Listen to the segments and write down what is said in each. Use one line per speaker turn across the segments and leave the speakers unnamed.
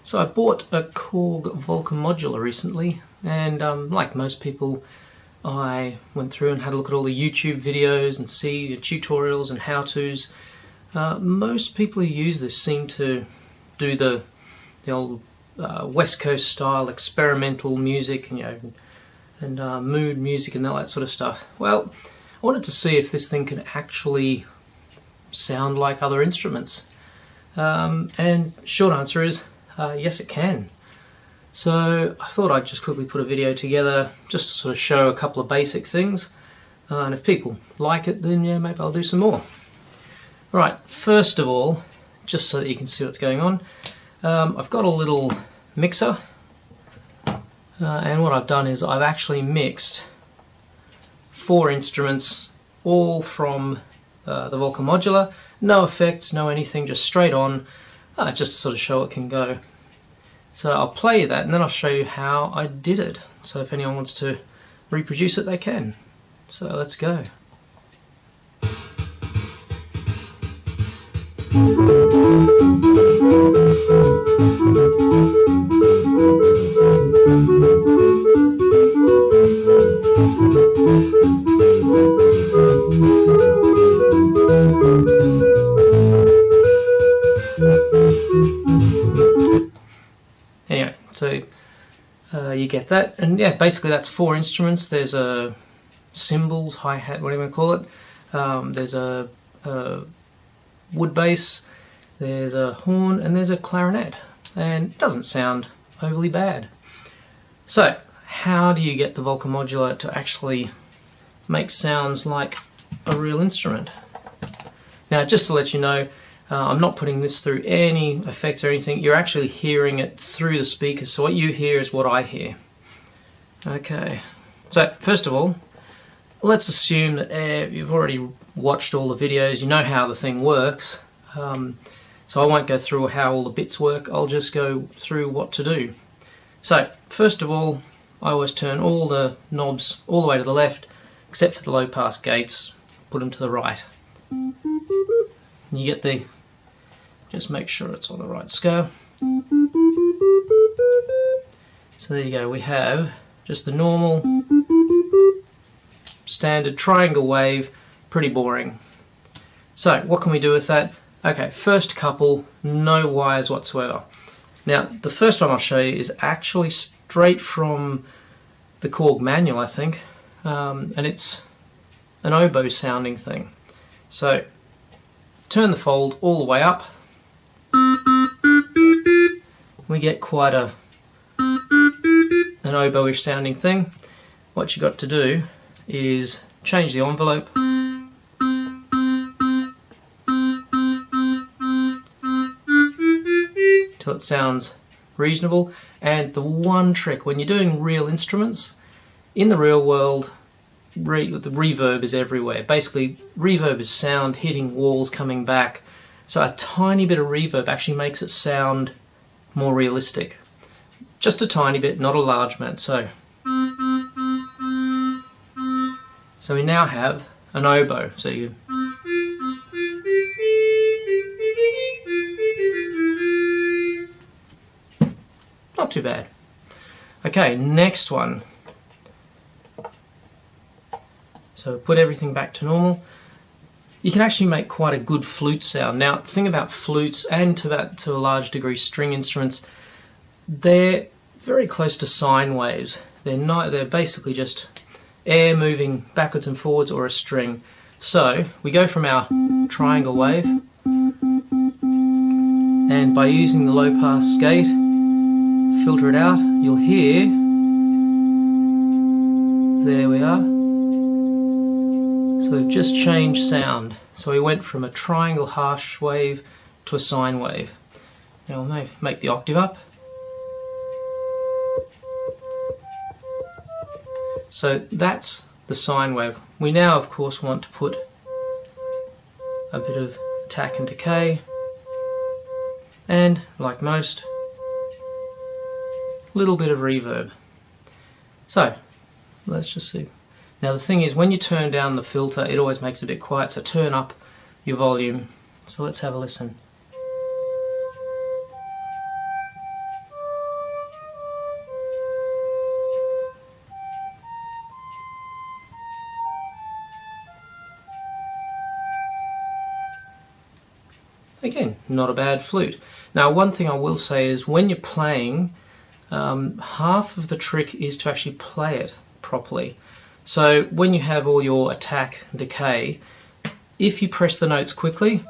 So I bought a Korg Volca Modular recently, and like most people, I went through and had a look at all the YouTube videos and see the tutorials and how-tos. Most people who use this seem to do the old West Coast style experimental music, and mood music and all that sort of stuff. Well, I wanted to see if this thing can actually sound like other instruments. And short answer is yes, it can. So I thought I'd just quickly put a video together just to sort of show a couple of basic things, and if people like it, then yeah, maybe I'll do some more. Right, first of all, just so that you can see what's going on, I've got a little mixer, and what I've done is I've actually mixed 4 instruments, all from the Volca Modular. No effects, no anything, just straight on, just to sort of show it can go. So I'll play that and then I'll show you how I did it. So if anyone wants to reproduce it, they can. So let's go. Anyway, so you get that, and yeah, basically that's 4 instruments. There's a cymbals, hi-hat, whatever you want to call it. There's a wood bass, there's a horn, and there's a clarinet, and it doesn't sound overly bad. So, how do you get the Volca Modular to actually make sounds like a real instrument? Now, just to let you know, I'm not putting this through any effects or anything. You're actually hearing it through the speakers, so what you hear is what I hear. Okay, so first of all, let's assume that you've already watched all the videos, you know how the thing works, so I won't go through how all the bits work, I'll just go through what to do. So, first of all, I always turn all the knobs all the way to the left, except for the low pass gates, put them to the right. You get the, just make sure it's on the right scale. So there you go, we have just the normal standard triangle wave, pretty boring. So what can we do with that? Okay, first couple, no wires whatsoever. Now the first one I'll show you is actually straight from the Korg manual, I think, and it's an oboe sounding thing. So turn the fold all the way up, we get quite an oboe-ish sounding thing. What you got to do is change the envelope till it sounds reasonable. And the one trick when you're doing real instruments, in the real world, the reverb is everywhere. Basically, reverb is sound hitting walls, coming back. So a tiny bit of reverb actually makes it sound more realistic. Just a tiny bit, not a large amount. So we now have an oboe. So you not too bad. Okay, next one. So put everything back to normal. You can actually make quite a good flute sound. Now, the thing about flutes, and to a large degree string instruments, they're very close to sine waves. They're basically just air moving backwards and forwards, or a string. So we go from our triangle wave, and by using the low pass gate, filter it out, you'll hear, there we are. So we've just changed sound. So we went from a triangle harsh wave to a sine wave. Now we'll make the octave up. So that's the sine wave. We now of course want to put a bit of attack and decay, and like most, a little bit of reverb. So let's just see. Now the thing is, when you turn down the filter, it always makes it a bit quiet, so turn up your volume. So let's have a listen. Again, not a bad flute. Now, one thing I will say is when you're playing, half of the trick is to actually play it properly. So when you have all your attack and decay, if you press the notes quickly,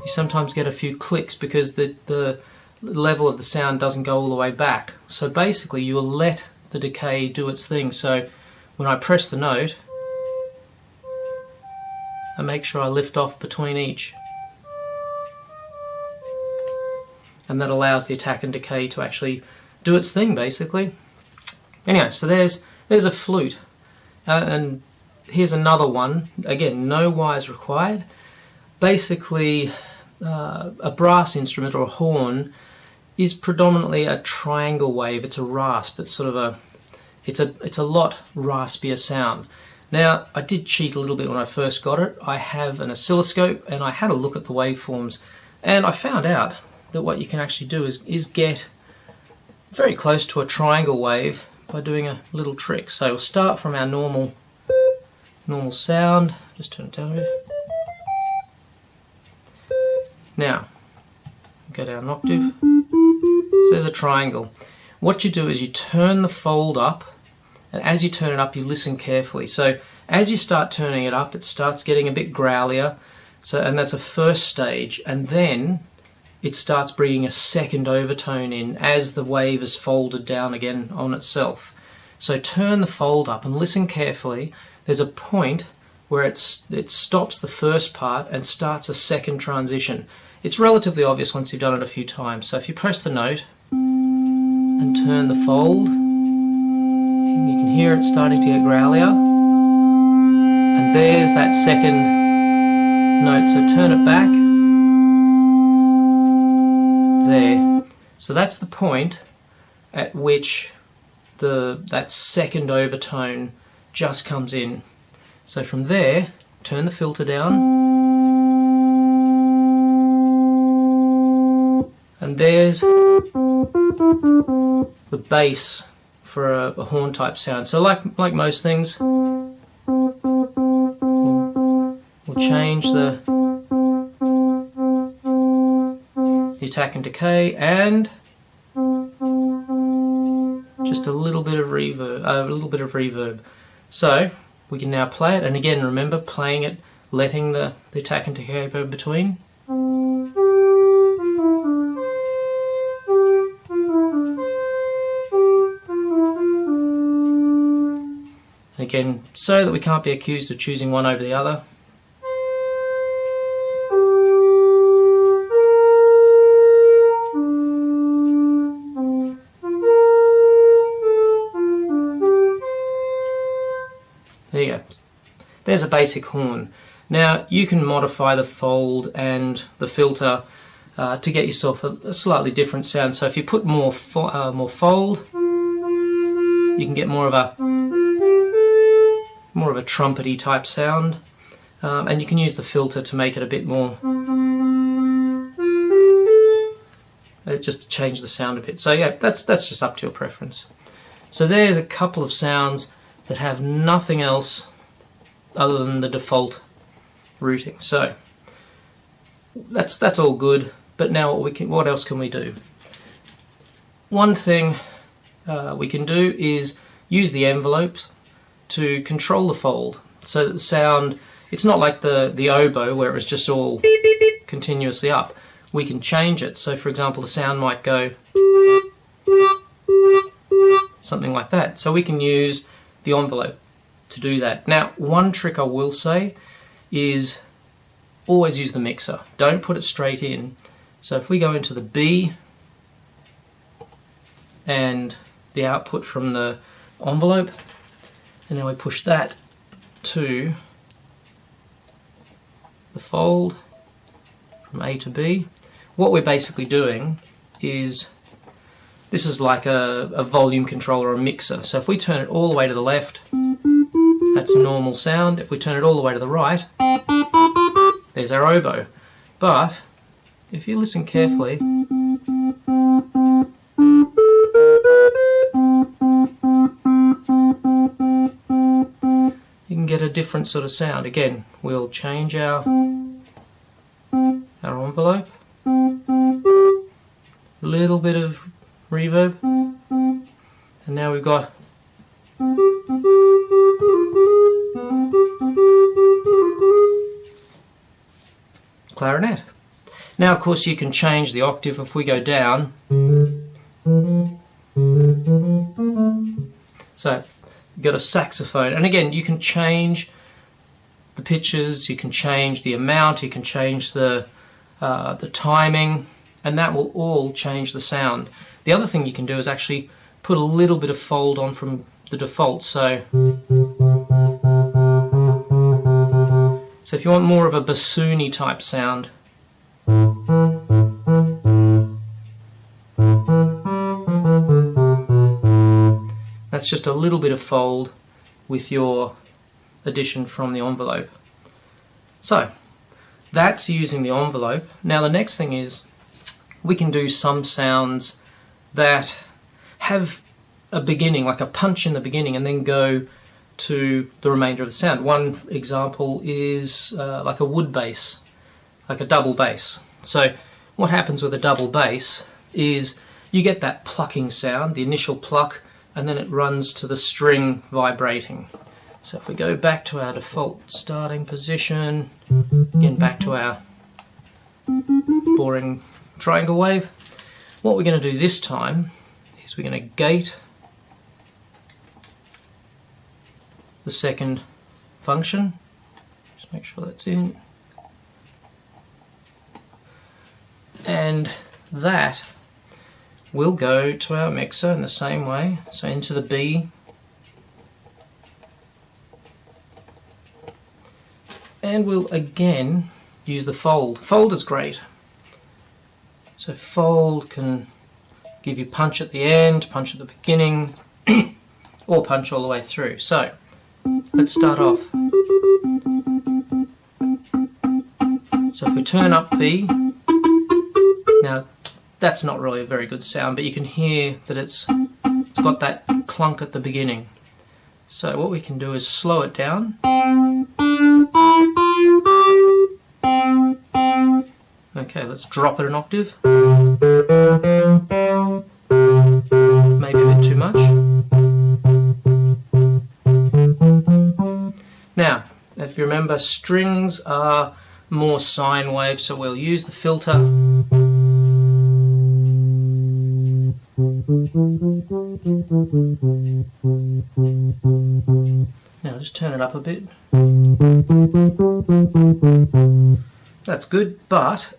you sometimes get a few clicks because the level of the sound doesn't go all the way back. So basically you will let the decay do its thing. So when I press the note, I make sure I lift off between each. And that allows the attack and decay to actually do its thing, basically. Anyway, so there's a flute. And here's another one. Again, no wires required. Basically, a brass instrument or a horn is predominantly a triangle wave. It's a rasp. It's sort of it's a lot raspier sound. Now, I did cheat a little bit when I first got it. I have an oscilloscope and I had a look at the waveforms, and I found out that what you can actually do is get very close to a triangle wave by doing a little trick. So we'll start from our normal sound. Just turn it down a bit. Now, go down an octave. So there's a triangle. What you do is you turn the fold up, and as you turn it up, you listen carefully. So as you start turning it up, it starts getting a bit growlier. And that's a first stage, and then it starts bringing a second overtone in as the wave is folded down again on itself. So turn the fold up and listen carefully. There's a point where it stops the first part and starts a second transition. It's relatively obvious once you've done it a few times. So if you press the note and turn the fold, you can hear it starting to get growlier. And there's that second note. So turn it back. There. So that's the point at which that second overtone just comes in. So from there, turn the filter down, and there's the bass for a horn type sound. So like most things, we'll change the attack and decay, and just a little bit of reverb. So we can now play it, and again, remember playing it, letting the attack and decay go between. And again, so that we can't be accused of choosing one over the other. There you go. There's a basic horn. Now you can modify the fold and the filter to get yourself a slightly different sound. So if you put more fold, you can get more of a trumpety type sound, and you can use the filter to make it a bit more, just to change the sound a bit. So yeah, that's just up to your preference. So there's a couple of sounds that have nothing else other than the default routing. So that's all good. But now what else can we do? One thing we can do is use the envelopes to control the fold, so that the sound, it's not like the oboe where it's just all continuously up. We can change it. So for example, the sound might go something like that. So we can use the envelope to do that. Now, one trick I will say is always use the mixer. Don't put it straight in. So if we go into the B and the output from the envelope, and then we push that to the fold from A to B, what we're basically doing is, this is like a volume controller or a mixer. So if we turn it all the way to the left, that's normal sound. If we turn it all the way to the right, there's our oboe. But if you listen carefully, you can get a different sort of sound. Again, we'll change our envelope. A little bit of reverb. And now we've got clarinet. Now, of course, you can change the octave. If we go down, so you've got a saxophone, and again, you can change the pitches, you can change the amount, you can change the timing, and that will all change the sound. The other thing you can do is actually put a little bit of fold on from the default. So if you want more of a bassoony type sound, that's just a little bit of fold with your addition from the envelope. So that's using the envelope. Now the next thing is we can do some sounds that have a beginning, like a punch in the beginning, and then go to the remainder of the sound. One example is like a wood bass, like a double bass. So what happens with a double bass is you get that plucking sound, the initial pluck, and then it runs to the string vibrating. So if we go back to our default starting position, again back to our boring triangle wave, what we're going to do this time is we're going to gate the second function. Just make sure that's in. And that will go to our mixer in the same way, so into the B. And we'll again use the fold. Fold is great. So fold can give you punch at the end, punch at the beginning, or punch all the way through. So let's start off. So if we turn up B, now that's not really a very good sound, but you can hear that it's got that clunk at the beginning. So what we can do is slow it down. Okay, let's drop it an octave. Maybe a bit too much. Now, if you remember, strings are more sine waves, so we'll use the filter. Now just turn it up a bit. That's good, but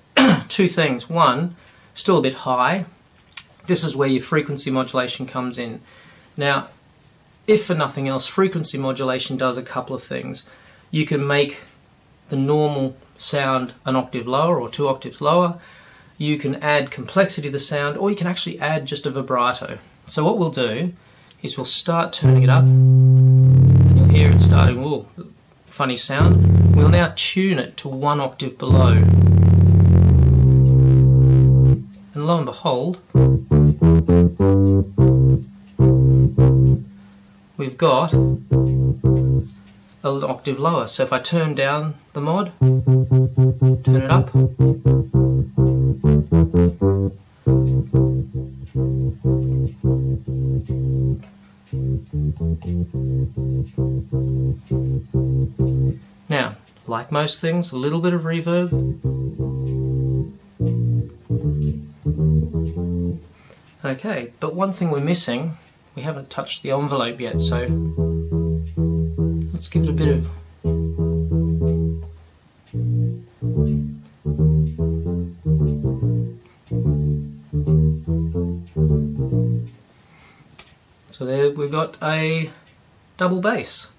two things. One, still a bit high. This is where your frequency modulation comes in. Now, if for nothing else, frequency modulation does a couple of things. You can make the normal sound an octave lower or 2 octaves lower. You can add complexity to the sound, or you can actually add just a vibrato. So what we'll do is we'll start turning it up, and you'll hear it starting, ooh, funny sound. We'll now tune it to 1 octave below. And lo and behold, we've got an octave lower. So if I turn down the mod, turn it up, now, like most things, a little bit of reverb. Okay, but one thing we're missing, we haven't touched the envelope yet, so let's give it a bit of so there we've got a double bass.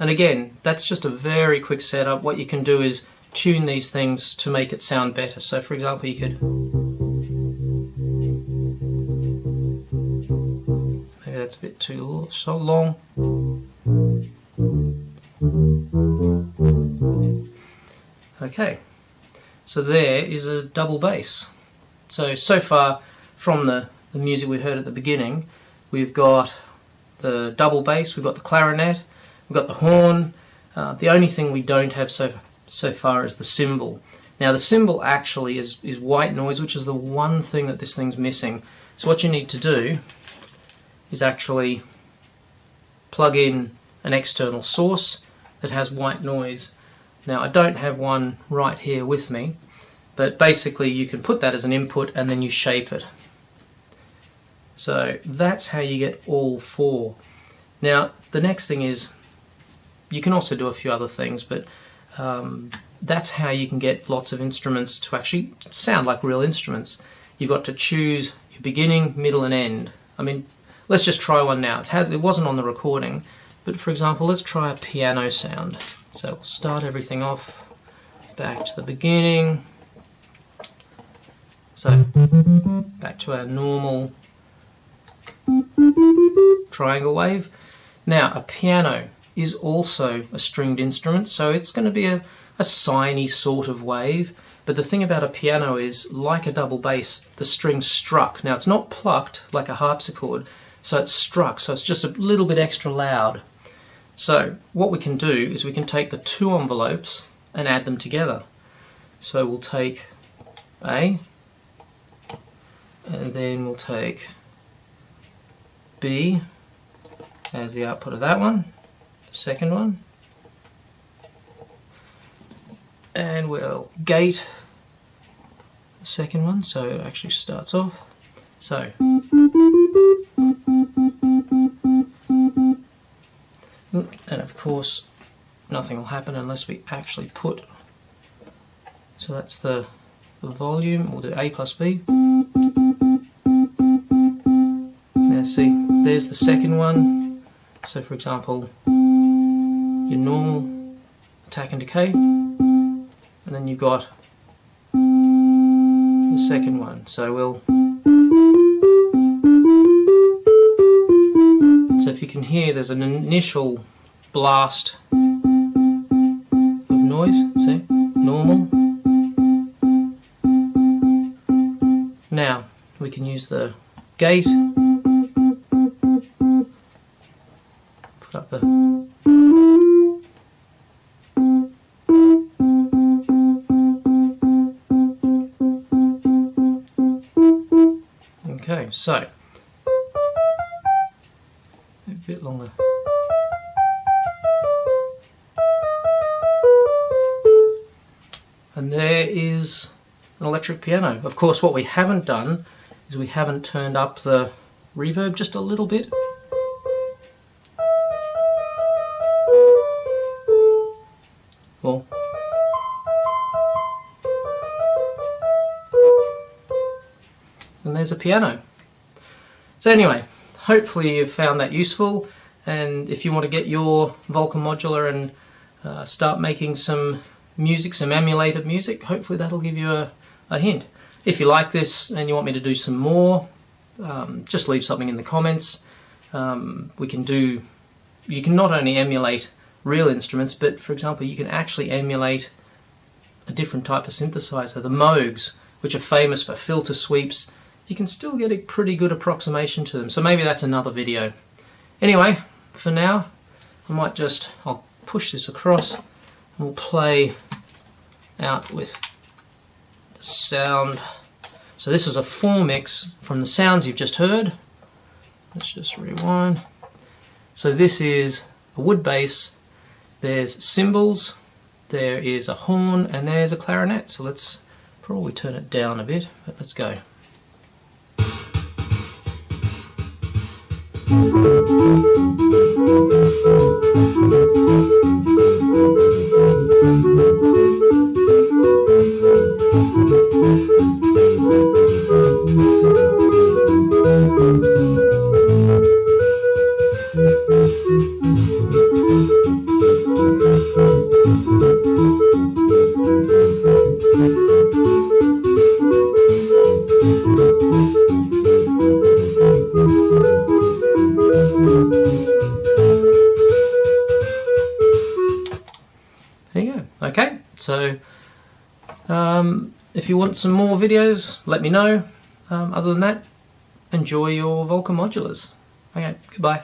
And again, that's just a very quick setup. What you can do is tune these things to make it sound better. So for example, you could, maybe that's a bit too so long. Okay, so there is a double bass. So far from the music we heard at the beginning, we've got the double bass, we've got the clarinet, we've got the horn. The only thing we don't have so far is the cymbal. Now the cymbal actually is white noise, which is the one thing that this thing's missing. So what you need to do is actually plug in an external source that has white noise. Now I don't have one right here with me, but basically you can put that as an input and then you shape it. So that's how you get all four. Now the next thing is, you can also do a few other things, but that's how you can get lots of instruments to actually sound like real instruments. You've got to choose your beginning, middle and end. I mean, let's just try one now. It wasn't on the recording, but for example, let's try a piano sound. So we'll start everything off back to the beginning. So back to our normal triangle wave. Now a piano is also a stringed instrument, so it's going to be a siny sort of wave. But the thing about a piano is, like a double bass, the string's struck. Now it's not plucked like a harpsichord, so it's struck, so it's just a little bit extra loud. So what we can do is we can take the two envelopes and add them together. So we'll take A, and then we'll take B as the output of that one, the second one, and we'll gate the second one, so it actually starts off. So and of course nothing will happen unless we actually put, so that's the volume. We'll do A plus B. Now see, there's the second one. So for example, your normal attack and decay, and then you've got the second one. So so if you can hear, there's an initial blast of noise, see, normal. Now we can use the gate, put up the okay, so a bit longer. And there is an electric piano. Of course, what we haven't done is we haven't turned up the reverb just a little bit. Well, and there's a piano. So anyway, hopefully you've found that useful, and if you want to get your Volca Modular and start making some music, some emulated music, hopefully that'll give you a hint. If you like this and you want me to do some more, just leave something in the comments. You can not only emulate real instruments, but for example you can actually emulate a different type of synthesizer, the Moogs, which are famous for filter sweeps. You can still get a pretty good approximation to them, so maybe that's another video. Anyway, for now I'll push this across and we'll play out with the sound. So this is a full mix from the sounds you've just heard. Let's just rewind. So this is a wood bass, there's cymbals, there is a horn, and there's a clarinet. So let's probably turn it down a bit, but let's go. There you go. Okay, so if you want some more videos, let me know. Other than that, enjoy your Volca Modulars. Okay, goodbye.